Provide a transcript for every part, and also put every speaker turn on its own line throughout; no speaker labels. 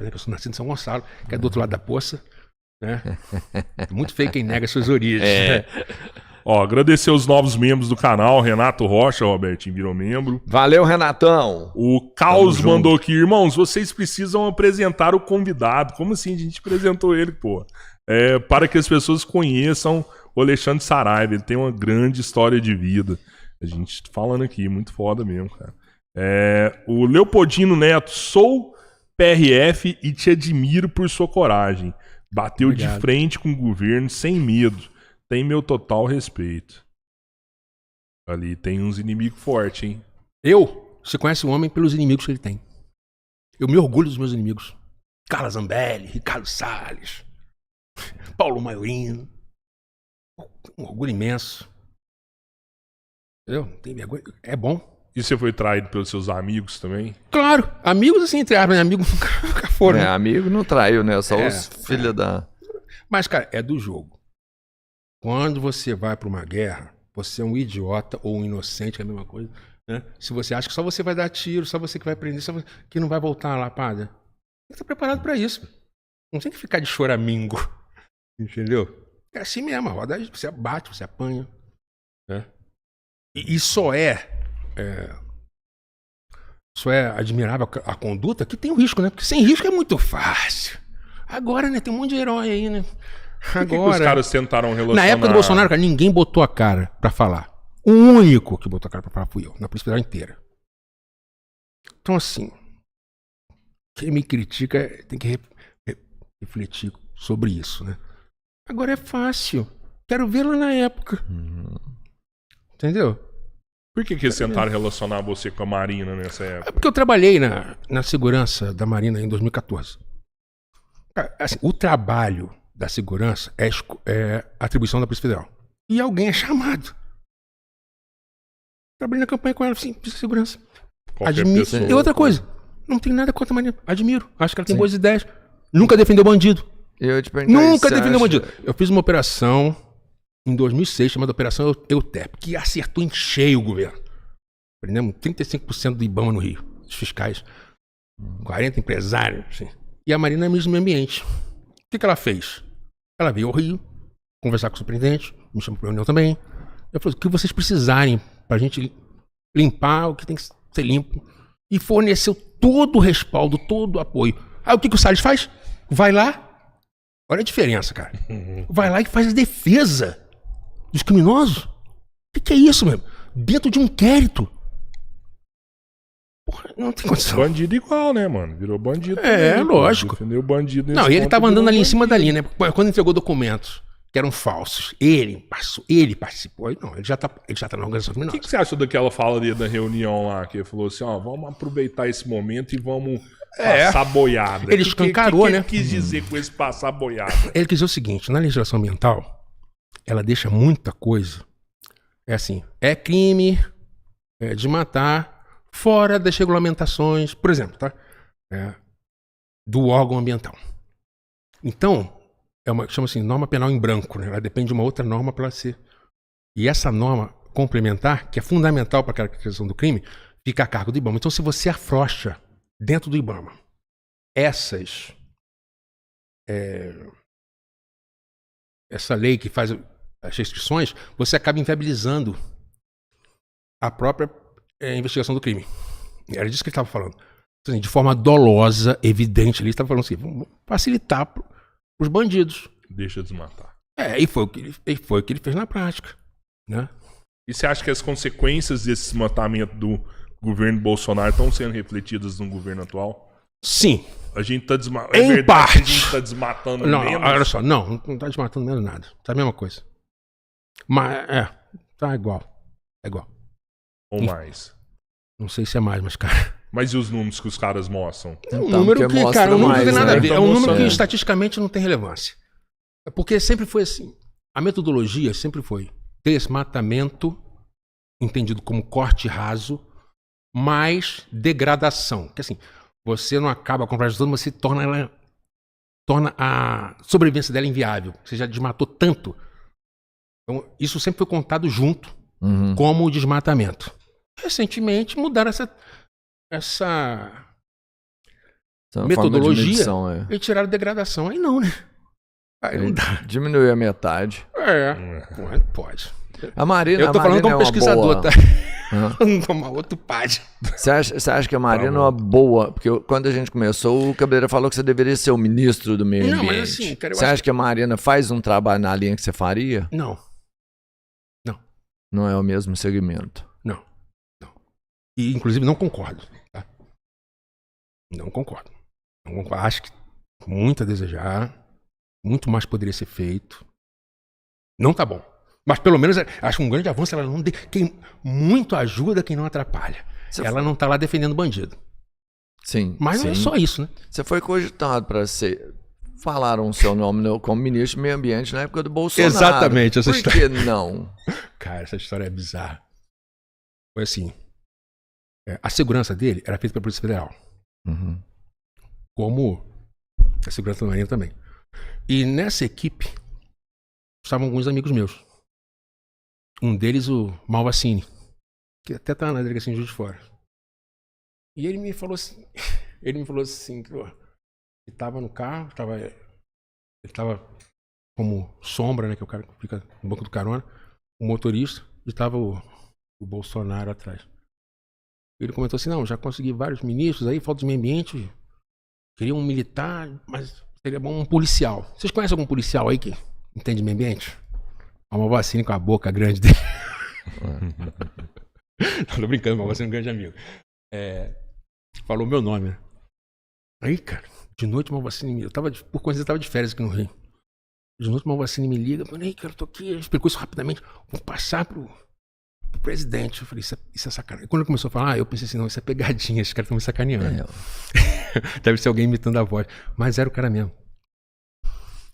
Eu sou nascido em São Gonçalo, que é do outro lado da poça, né? Muito feio quem nega suas origens.
Ó, agradecer os novos membros do canal. Renato Rocha, Robertinho, virou membro.
Valeu, Renatão.
O Caos mandou aqui. Irmãos, vocês precisam apresentar o convidado. Como assim? A gente apresentou ele, pô. Para que as pessoas conheçam o Alexandre Saraiva. Ele tem uma grande história de vida. A gente falando aqui, muito foda mesmo, cara. O Leopoldino Neto, sou PRF e te admiro por sua coragem. Bateu
Obrigado.
de frente com o governo sem medo. Tem meu total respeito. Ali tem uns inimigos fortes, hein?
Você conhece o homem pelos inimigos que ele tem. Eu me orgulho dos meus inimigos. Carla Zambelli, Ricardo Salles, Paulo Maiorino. Um orgulho imenso. Entendeu? Não tem vergonha. É bom.
E você foi traído pelos seus amigos também?
Claro, amigos assim, entre aspas, amigos nunca foram.
Amigo não traiu, né? Só os filhos da...
Mas, cara, é do jogo. Quando você vai pra uma guerra, você é um idiota ou um inocente, é a mesma coisa, né? Se você acha que só você vai dar tiro, só você que vai prender, só você que não vai voltar lá, padre. Tem que estar preparado pra isso. Não tem que ficar de choramingo. Entendeu? É assim mesmo, a roda você bate, você apanha. Né? E só é admirável a conduta que tem o risco, né? Porque sem risco é muito fácil. Agora, né? Tem um monte de herói aí, né?
Por que os caras tentaram relacionar...
Na época do Bolsonaro, cara, ninguém botou a cara pra falar. O único que botou a cara pra falar fui eu, na Polícia Federal inteira. Então, assim, quem me critica tem que refletir sobre isso, né? Agora é fácil. Quero ver lá na época. Entendeu?
Por que eles tentaram relacionar você com a Marina nessa
É
época?
porque eu trabalhei na segurança da Marina em 2014. Assim, o trabalho da segurança é atribuição da Polícia Federal. E alguém é chamado. Trabalhei na campanha com ela, sim, precisa de segurança.
Qualquer
Admiro.
pessoa.
E outra coisa, não tem nada contra a Marina. Admiro. Acho que ela tem boas ideias. Nunca defendeu bandido.
Eu te perguntei,
Nunca
você
defendeu
acha-
bandido. Eu fiz uma operação em 2006, chamada Operação EUTEP, que acertou em cheio o governo. Prendemos 35% do IBAMA no Rio, os fiscais. 40 empresários. Assim. E a Marina é mesmo meio ambiente. O que ela fez? Ela veio ao Rio, conversar com o superintendente, me chamou para reunião também. Eu falei, o que vocês precisarem pra gente limpar o que tem que ser limpo. E forneceu todo o respaldo, todo o apoio. Aí o que o Salles faz? Vai lá. Olha a diferença, cara. Vai lá e faz a defesa dos criminosos. O que é isso, mesmo? Dentro de um inquérito. Porra, não tem condição.
Bandido igual, né, mano? Virou bandido.
É,
também, pô.
lógico.
Defendeu o bandido.
Não,
nesse
e ele
ponto,
tava andando
virou
ali em cima da
bandido.
linha, né? Quando entregou documentos que eram falsos, ele participou. Não, ele já tá na organização
O
criminosa.
que você achou daquela fala dele da reunião lá? Que ele falou assim, ó, vamos aproveitar esse momento e vamos passar boiada.
Ele escancarou,
que
né?
ele quis dizer com esse passar boiada?
Ele quis dizer o seguinte, na legislação ambiental, ela deixa muita coisa. É assim, é crime desmatar fora das regulamentações, por exemplo, tá? Do órgão ambiental. Então, é uma, chama assim, norma penal em branco, né? Ela depende de uma outra norma para ela ser. E essa norma complementar, que é fundamental para a caracterização do crime, fica a cargo do IBAMA. Então, se você afrouxa dentro do IBAMA essa lei que faz as restrições, você acaba inviabilizando a própria investigação do crime. Era disso que ele estava falando. Então, assim, de forma dolosa, evidente, ele estava falando assim, vamos facilitar para os bandidos.
Deixa desmatar.
E foi o que ele fez na prática. Né?
E você acha que as consequências desse desmatamento do governo Bolsonaro estão sendo refletidas no governo atual?
Sim.
A gente tá desmatando.
Em
verdade
parte.
que a gente tá desmatando
Não,
menos?
olha só, não tá desmatando menos nada. Tá a mesma coisa. Mas, tá igual. É igual.
Ou mais?
Não sei se é mais, mas, cara...
Mas e os números que os caras mostram?
É um
Então,
número
porque
que,
mostra
cara, o número não tem
mais,
nada
né?
a ver.
Tá
É um número que
mostrando.
estatisticamente não tem relevância. É porque sempre foi assim. A metodologia sempre foi desmatamento, entendido como corte raso, mais degradação. Que assim, você não acaba com a floresta toda, mas você torna a sobrevivência dela inviável. Você já desmatou tanto. Então, isso sempre foi contado junto como o desmatamento. Recentemente mudaram essa
Essa é uma forma de
metodologia,
medição,
e tiraram degradação. Aí não, né? Aí não dá.
Diminuiu a metade.
Pode.
A Marina,
Eu tô falando como pesquisador,
boa...
tá? Não tomar outro PAD.
Você acha que a Marina é uma boa... Porque quando a gente começou, o Cabeleira falou que você deveria ser o ministro do meio ambiente.
Mas assim, cara,
você acha que a Marina faz um trabalho na linha que você faria?
Não.
Não é o mesmo segmento.
Não. E, inclusive, não concordo. Tá? Não concordo. Acho que muito a desejar. Muito mais poderia ser feito. Não tá bom. Mas, pelo menos, acho um grande avanço. Ela não quem muito ajuda quem não atrapalha. Ela não tá lá defendendo bandido.
Sim.
Mas não é só isso, né?
Você foi cogitado para ser... Falaram o seu nome como ministro do meio ambiente na época do Bolsonaro.
Exatamente. Essa história...
Por que não?
Cara, essa história é bizarra. Foi assim. A segurança dele era feita pela Polícia Federal.
Uhum.
Como a segurança da Marinha também. E nessa equipe estavam alguns amigos meus. Um deles, o Malvacini, que até tá na delegacia em Juiz de Fora. E ele me falou assim, que ele tava no carro, ele tava como sombra, né, que é o cara que fica no banco do carona, o motorista, e tava o Bolsonaro atrás. Ele comentou assim, não, já consegui vários ministros aí, falta de meio ambiente, queria um militar, mas seria bom um policial. Vocês conhecem algum policial aí que entende meio ambiente? Uma vacina com a boca grande dele. Não, tô brincando, uma vacina é um grande amigo. Falou meu nome, né? Aí, cara, de noite uma vacina me liga. Por coincidência, eu tava de férias aqui no Rio. De noite uma vacina me liga. Falei, cara, eu tô aqui. Ele explicou isso rapidamente. Vou passar pro presidente. Eu falei, isso é sacanagem. Quando ele começou a falar, eu pensei assim, não, isso é pegadinha. Esses caras estão me sacaneando. Deve ser alguém imitando a voz. Mas era o cara mesmo.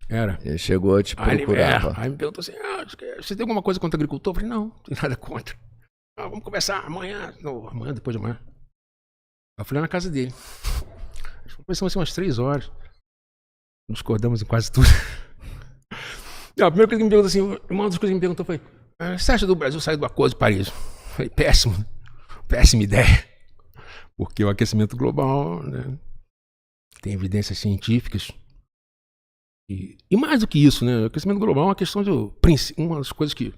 Era.
Ele chegou a te procurar.
Aí me perguntou assim, você tem alguma coisa contra o agricultor? Eu falei, não tem nada contra. Vamos conversar amanhã. Não, amanhã, depois de amanhã. Eu fui lá na casa dele. Conversamos assim umas 3 horas. Discordamos em quase tudo. Não, a primeira coisa que me perguntou assim, uma das coisas que me perguntou foi, você acha do Brasil sair do Acordo de Paris? Eu falei, péssima ideia. Porque o aquecimento global, né, tem evidências científicas. E mais do que isso, né? O aquecimento global é uma questão de... Uma das coisas que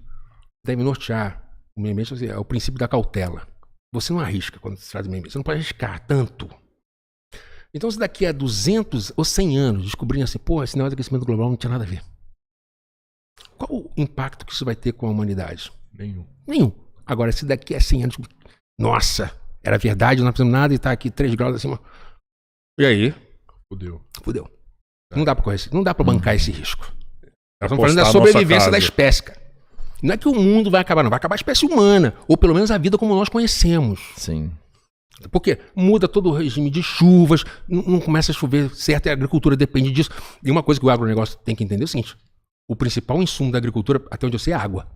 deve nortear o meio ambiente é o princípio da cautela. Você não arrisca quando se trata de meio ambiente. Você não pode arriscar tanto. Então, se daqui a 200 ou 100 anos descobrirem assim, esse negócio de aquecimento global não tinha nada a ver. Qual o impacto que isso vai ter com a humanidade? Nenhum. Agora, se daqui a 100 anos... Nossa, era verdade, não fizemos nada e tá aqui 3 graus acima. E aí? Fudeu. Não dá pra correr, não dá pra bancar esse risco. Nós estamos falando da sobrevivência da espécie, cara. Não é que o mundo vai acabar, não. Vai acabar a espécie humana. Ou pelo menos a vida como nós conhecemos.
Sim.
Porque muda todo o regime de chuvas, não começa a chover certo, e a agricultura depende disso. E uma coisa que o agronegócio tem que entender é o seguinte: o principal insumo da agricultura, até onde eu sei, é água.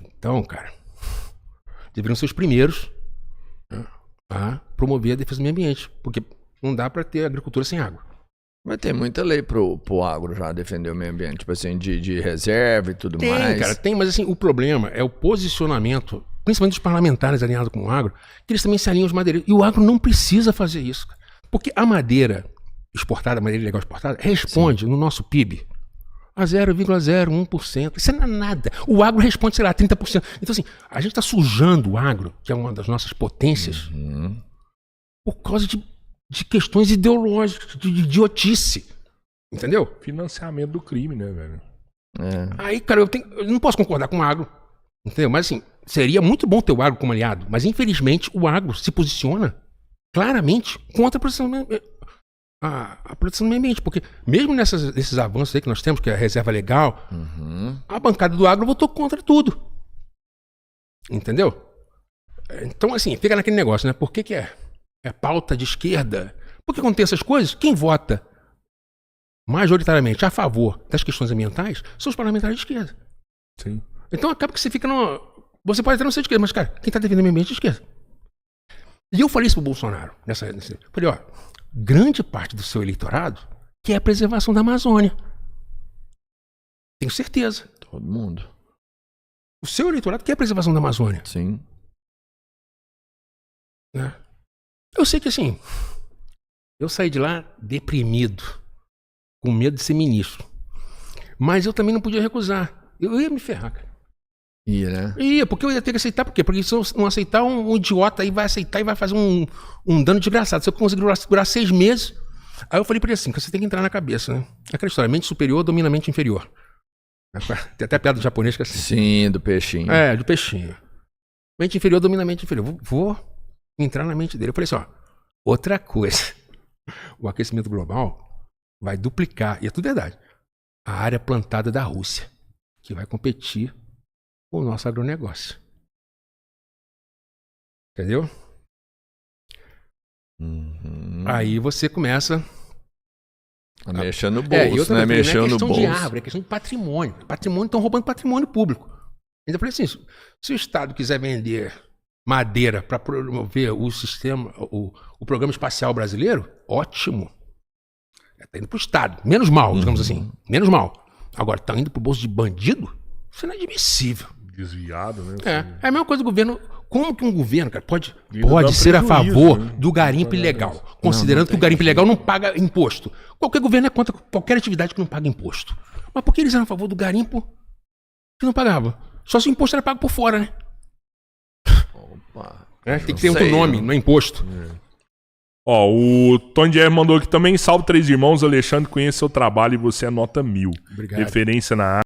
Então, cara, deveriam ser os primeiros a promover a defesa do meio ambiente. Porque não dá pra ter agricultura sem água.
Mas tem muita lei pro agro já defender o meio ambiente, tipo assim, de reserva e tudo mais.
Tem, cara, tem, mas assim, o problema é o posicionamento, principalmente dos parlamentares alinhados com o agro, que eles também se alinham aos madeireiros. E o agro não precisa fazer isso, cara. Porque a madeira exportada, a madeira ilegal exportada, responde no nosso PIB a 0,01%. Isso não é nada. O agro responde, sei lá, 30%. Então, assim, a gente está sujando o agro, que é uma das nossas potências, por causa de questões ideológicas, de idiotice. Entendeu?
Financiamento do crime, né, velho?
Aí, cara, eu não posso concordar com o agro. Entendeu? Mas, assim, seria muito bom ter o agro como aliado. Mas, infelizmente, o agro se posiciona claramente contra a proteção do meio ambiente. Porque, mesmo nesses avanços aí que nós temos, que é a reserva legal, a bancada do agro votou contra tudo. Entendeu? Então, assim, fica naquele negócio, né? Por que é pauta de esquerda? Porque quando tem essas coisas, quem vota majoritariamente a favor das questões ambientais são os parlamentares de esquerda.
Sim.
Então acaba que você fica no... Você pode até não ser de esquerda, mas, cara, quem está defendendo o meio ambiente é de esquerda. E eu falei isso pro Bolsonaro. Falei, grande parte do seu eleitorado quer a preservação da Amazônia. Tenho certeza.
Todo mundo.
O seu eleitorado quer a preservação da Amazônia.
Sim.
Né? Eu sei que, assim, Eu saí de lá deprimido, com medo de ser ministro. Mas eu também não podia recusar. Eu ia me ferrar, cara.
Ia, né?
Ia, porque eu ia ter que aceitar. Por quê? Porque se eu não aceitar, um idiota aí vai aceitar e vai fazer um dano desgraçado. Se eu conseguir segurar 6 meses... Aí eu falei pra ele assim, que você tem que entrar na cabeça, né? Aquela história, mente superior domina mente inferior. Tem até piada japonês que é assim.
Sim, do peixinho.
Do peixinho. Mente inferior domina mente inferior. Vou entrar na mente dele. Eu falei assim, ó, outra coisa. O aquecimento global vai duplicar, e é tudo verdade, a área plantada da Rússia, que vai competir com o nosso agronegócio. Entendeu? Aí você começa
a mexer no
e
bolso, né? Mexer no bolso.
É questão de árvore, é questão de patrimônio. Patrimônio, estão roubando patrimônio público. Ainda falei assim, se o Estado quiser vender madeira para promover o sistema, o programa espacial brasileiro, ótimo. Está indo para o Estado. Menos mal, digamos assim. Menos mal. Agora, está indo para o bolso de bandido? Isso é inadmissível.
Desviado, né?
É a mesma coisa do governo. Como que um governo, cara, pode ser a favor do garimpo ilegal? Considerando que o garimpo ilegal não paga imposto. Qualquer governo é contra qualquer atividade que não paga imposto. Mas por que eles eram a favor do garimpo que não pagava? Só se o imposto era pago por fora, né?
Opa,
tem que ter outro nome, não é imposto.
Ó, o Tony Jerry mandou aqui também. Salve, 3 irmãos. Alexandre, conheço seu trabalho e você é nota 1000.
Obrigado.
Referência na área.